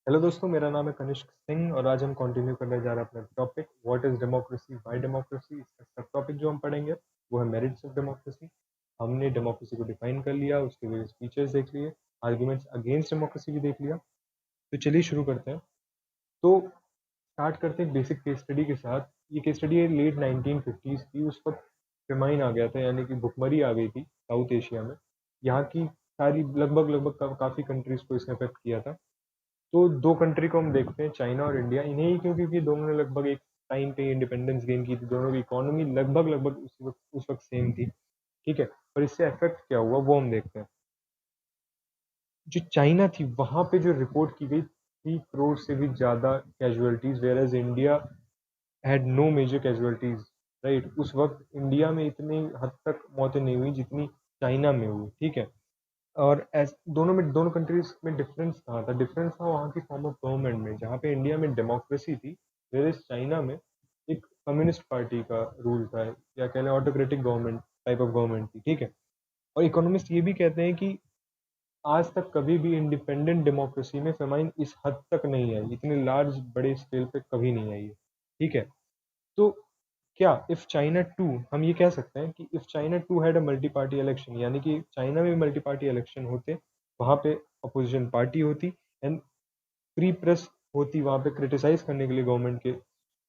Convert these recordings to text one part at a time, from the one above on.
Hello दोस्तों, मेरा नाम है कनिष्क सिंह और आज हम कंटिन्यू करने जा रहे हैं अपना topic what is democracy, why democracy. इसका सब टॉपिक जो हम पढ़ेंगे वो है मेरिट्स ऑफ डेमोक्रेसी। हमने डेमोक्रेसी को डिफाइन कर लिया, उसके वेरियस फीचर्स देख लिए, आर्ग्यूमेंट्स अगेंस्ट डेमोक्रेसी भी देख लिया। तो चलिए शुरू करते हैं। तो स्टार्ट करते हैं बेसिक केस स्टडी के साथ। ये केस स्टडी है लेट 1950s की। उस वक्त फेमाइन आ गया था, यानी कि भुखमरी आ गई थी साउथ एशिया में। यहाँ की सारी लगभग लगभग काफ़ी कंट्रीज को इसने अफेक्ट किया था। तो दो कंट्री को हम देखते हैं, चाइना और इंडिया। इन्हें ही क्यों, क्योंकि दोनों ने लगभग एक टाइम पे इंडिपेंडेंस गेन की थी। दोनों की इकोनॉमी लगभग लगभग उस वक्त सेम थी। ठीक है, पर इससे इफेक्ट क्या हुआ वो हम देखते हैं। जो चाइना थी वहां पे जो रिपोर्ट की गई 3 करोड़ से भी ज्यादा casualties, whereas India had no major casualties. Right, उस वक्त इंडिया में इतनी हद तक मौतें नहीं हुई जितनी चाइना में हुई। ठीक है, और दोनों कंट्रीज में डिफरेंस कहाँ था? डिफरेंस था वहाँ की फॉर्म ऑफ गवर्नमेंट में। जहाँ पे इंडिया में डेमोक्रेसी थी, वेयर चाइना में एक कम्युनिस्ट पार्टी का रूल था, या कह लें autocratic government type of government थी। ठीक है, और इकोनॉमिस्ट ये भी कहते हैं कि आज तक कभी भी इंडिपेंडेंट डेमोक्रेसी में फेमाइन इस हद तक नहीं आई, इतने लार्ज बड़े स्केल पे कभी नहीं आई है। ठीक है, तो क्या इफ चाइना टू, हम ये कह सकते हैं कि if China too had a multi party election, यानी कि चाइना में मल्टी पार्टी इलेक्शन होते, वहां पे अपोजिशन पार्टी होती एंड फ्री प्रेस होती वहां पे क्रिटिसाइज करने के लिए गवर्नमेंट के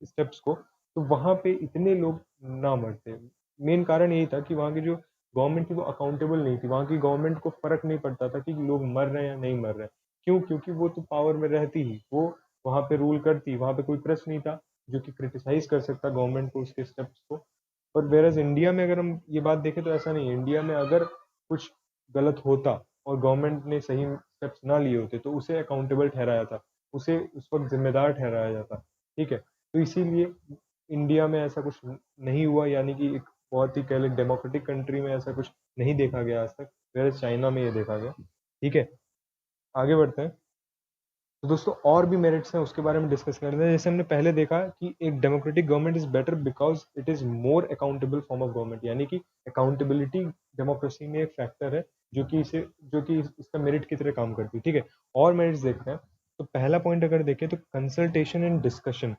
स्टेप्स को, तो वहां पे इतने लोग ना मरते। मेन कारण यही था कि वहां की जो गवर्नमेंट थी वो अकाउंटेबल नहीं थी। वहां की गवर्नमेंट को फर्क नहीं पड़ता था कि लोग मर रहे हैं या नहीं मर रहे हैं। क्यों? क्योंकि वो तो पावर में रहती ही, वो वहां पे रूल करती, वहां पे कोई प्रेस नहीं था जो कि क्रिटिसाइज कर सकता गवर्नमेंट को, उसके स्टेप्स को। पर वेरएज इंडिया में अगर हम ये बात देखें तो ऐसा नहीं है। इंडिया में अगर कुछ गलत होता और गवर्नमेंट ने सही स्टेप्स ना लिए होते तो उसे अकाउंटेबल ठहराया था, उसे उस वक्त जिम्मेदार ठहराया जाता। ठीक है, तो इसीलिए इंडिया में ऐसा कुछ नहीं हुआ, यानी कि एक बहुत ही कह लें डेमोक्रेटिक कंट्री में ऐसा कुछ नहीं देखा गया आज तक, वेरएज चाइना में ये देखा गया। ठीक है, आगे बढ़ते हैं। तो दोस्तों और भी मेरिट्स हैं, उसके बारे में डिस्कस करते हैं। जैसे हमने पहले देखा कि एक democratic government is better because it is more accountable form of government, यानी कि अकाउंटेबिलिटी डेमोक्रेसी में एक फैक्टर है जो कि इसका मेरिट की तरह काम करती है। ठीक है, और मेरिट्स देखते हैं। तो पहला पॉइंट अगर देखें तो कंसल्टेशन एंड डिस्कशन।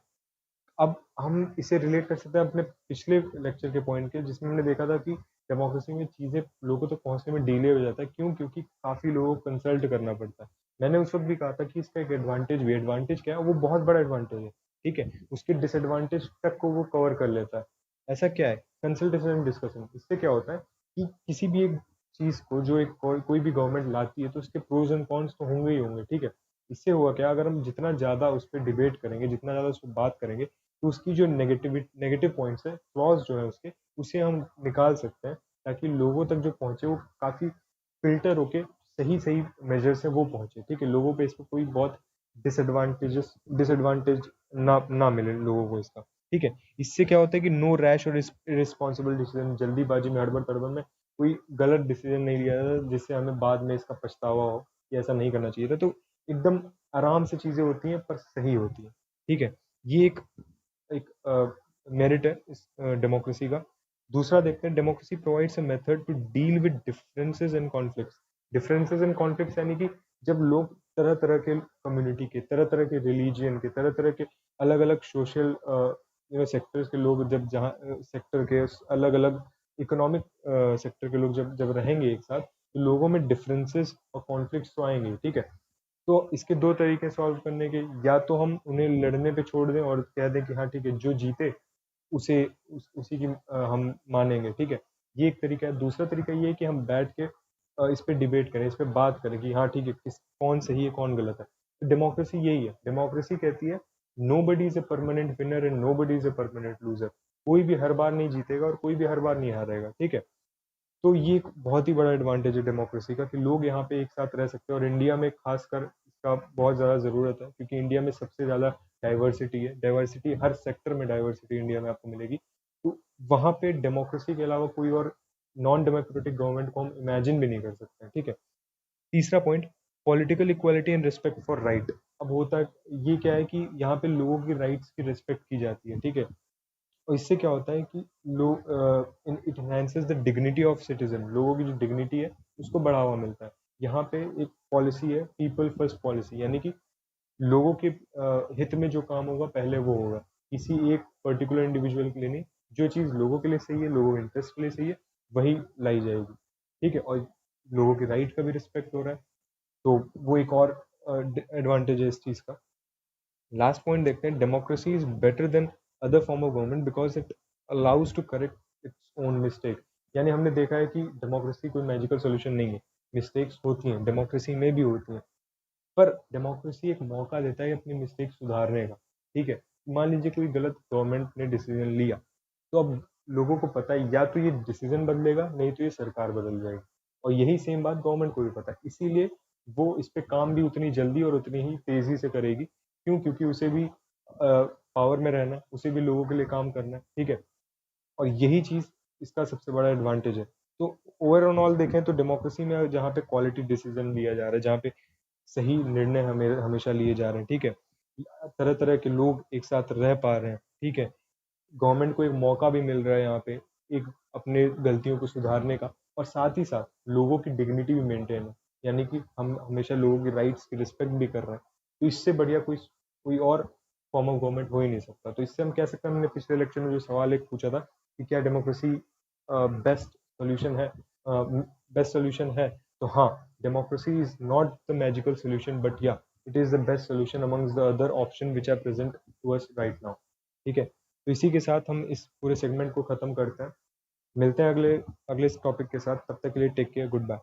अब हम इसे रिलेट कर सकते हैं अपने पिछले लेक्चर के पॉइंट के, जिसमें हमने देखा था कि डेमोक्रेसी में चीजें लोगों तक पहुंचने में डिले हो जाता है। क्यों? क्योंकि काफी लोगों को कंसल्ट करना पड़ता है। मैंने उस वक्त भी कहा था कि इसका एक एडवांटेज भी, एडवांटेज क्या है, वो बहुत बड़ा एडवांटेज है। ठीक है, उसके डिसएडवांटेज तक को वो कवर कर लेता है। ऐसा क्या है? Consultation and discussion. इससे क्या होता है कि किसी भी एक चीज को जो कोई भी गवर्नमेंट लाती है तो उसके प्रोज एंड कॉन्स तो होंगे ही होंगे। ठीक है, इससे हुआ क्या, अगर हम जितना ज्यादा उस पर डिबेट करेंगे, जितना ज्यादा उस पर बात करेंगे, तो उसकी जो नेगेटिव पॉइंट्स है, फ्लॉज जो है उसके, उसे हम निकाल सकते हैं, ताकि लोगों तक जो पहुंचे वो काफी फिल्टर होके सही सही मेजर से वो पहुंचे। ठीक है, लोगों पे इस पर कोई बहुत डिसएडवांटेज ना मिले लोगों को इसका। ठीक है, इससे क्या होता है कि नो रैश और रिस्पॉन्सिबल डिसीजन, जल्दीबाजी में हड़बड़ तड़बड़ में कोई गलत डिसीजन नहीं लिया जाता जिससे हमें बाद में इसका पछतावा हो कि ऐसा नहीं करना चाहिए था। तो एकदम आराम से चीजें होती हैं पर सही होती हैं। ठीक है, ये एक एक मेरिट है इस डेमोक्रेसी का। दूसरा देखते हैं, democracy provides a method to deal with differences and conflicts. Differences and conflicts यानी कि जब लोग तरह तरह के कम्युनिटी के, तरह तरह के रिलीजियन के, तरह तरह के अलग अलग सोशल सेक्टर्स के लोग, जब जहाँ सेक्टर के अलग अलग इकोनॉमिक सेक्टर के लोग जब जब रहेंगे एक साथ, तो लोगों में डिफरेंसेस और कॉन्फ्लिक्ट्स तो आएंगे। ठीक है, तो इसके दो तरीके सॉल्व करने के, या तो हम उन्हें लड़ने पे छोड़ दें और कह दें कि हाँ ठीक है, जो जीते उसी की हम मानेंगे। ठीक है, ये एक तरीका है। दूसरा तरीका ये है कि हम बैठ के इस पे डिबेट करें, इस पे बात करें कि हाँ ठीक है, कौन सही है कौन गलत है। तो डेमोक्रेसी यही है। डेमोक्रेसी कहती है nobody is a permanent winner and nobody is a permanent loser. कोई भी हर बार नहीं जीतेगा और कोई भी हर बार नहीं हारेगा। ठीक है, तो ये एक बहुत ही बड़ा एडवांटेज है डेमोक्रेसी का, कि लोग यहाँ पे एक साथ रह सकते हैं। और इंडिया में खासकर इसका बहुत ज़्यादा ज़रूरत है, क्योंकि इंडिया में सबसे ज़्यादा डाइवर्सिटी है। डाइवर्सिटी हर सेक्टर में, डाइवर्सिटी इंडिया में आपको मिलेगी। तो वहाँ पे डेमोक्रेसी के अलावा कोई और नॉन डेमोक्रेटिक गवर्नमेंट को हम इमेजिन भी नहीं कर सकते हैं। ठीक है, तीसरा point, political equality and respect for right. अब होता है ये क्या है कि यहाँ पे लोगों की राइट्स की रिस्पेक्ट की जाती है। ठीक है, और इससे क्या होता है कि लोग it enhances the dignity of citizen. लोगों की जो डिग्निटी है उसको बढ़ावा मिलता है। यहाँ पे एक पॉलिसी है पीपल फर्स्ट पॉलिसी, यानी कि लोगों के हित में जो काम होगा पहले वो होगा, किसी एक पर्टिकुलर इंडिविजुअल के लिए नहीं। जो चीज़ लोगों के लिए सही है, लोगों के इंटरेस्ट के लिए सही है, वही लाई जाएगी। ठीक है, और लोगों के राइट का भी रिस्पेक्ट हो रहा है, तो वो एक और एडवांटेज है इस चीज़ का। लास्ट पॉइंट देखते हैं, democracy is better than other form of government because it allows to correct its own mistake. यानी हमने देखा है कि डेमोक्रेसी कोई मैजिकल सोल्यूशन नहीं है, मिस्टेक्स होती हैं, डेमोक्रेसी में भी होती हैं, पर डेमोक्रेसी एक मौका देता है अपनी मिस्टेक सुधारने का। ठीक है, मान लीजिए कोई गलत गवर्नमेंट ने डिसीजन लिया, तो अब लोगों को पता है या तो ये डिसीजन बदलेगा, नहीं तो ये सरकार बदल जाएगी, और यही सेम बात गवर्नमेंट को भी पता है, इसीलिए वो इस पे काम भी उतनी जल्दी और उतनी ही तेजी से करेगी। क्यों? क्योंकि उसे भी पावर में रहना है, उसे भी लोगों के लिए काम करना है। ठीक है, और यही चीज इसका सबसे बड़ा एडवांटेज है। तो ओवरऑल देखें तो डेमोक्रेसी में जहाँ पे क्वालिटी डिसीजन लिया जा रहा है, जहाँ पे सही निर्णय हमें हमेशा लिए जा रहे हैं, ठीक है, तरह तरह के लोग एक साथ रह पा रहे हैं, ठीक है, गवर्नमेंट को एक मौका भी मिल रहा है यहाँ पे एक अपने गलतियों को सुधारने का, और साथ ही साथ लोगों की डिग्निटी भी मेंटेन है, यानी कि हम हमेशा लोगों की राइट्स की रिस्पेक्ट भी कर रहे हैं। तो इससे बढ़िया कोई कोई और फॉर्म ऑफ गवर्नमेंट हो ही नहीं सकता। तो इससे हम कह सकते हैं, हमने पिछले लेक्चर में जो सवाल एक पूछा था कि क्या डेमोक्रेसी बेस्ट सोल्यूशन है, बेस्ट सोल्यूशन है, तो हाँ, democracy is not the magical solution, but yeah it is the best solution amongst the other option which are present to us right now. ठीक है, तो इसी के साथ हम इस पूरे सेगमेंट को खत्म करते हैं। मिलते हैं अगले अगले टॉपिक के साथ, तब तक के लिए टेक केयर, गुड बाय।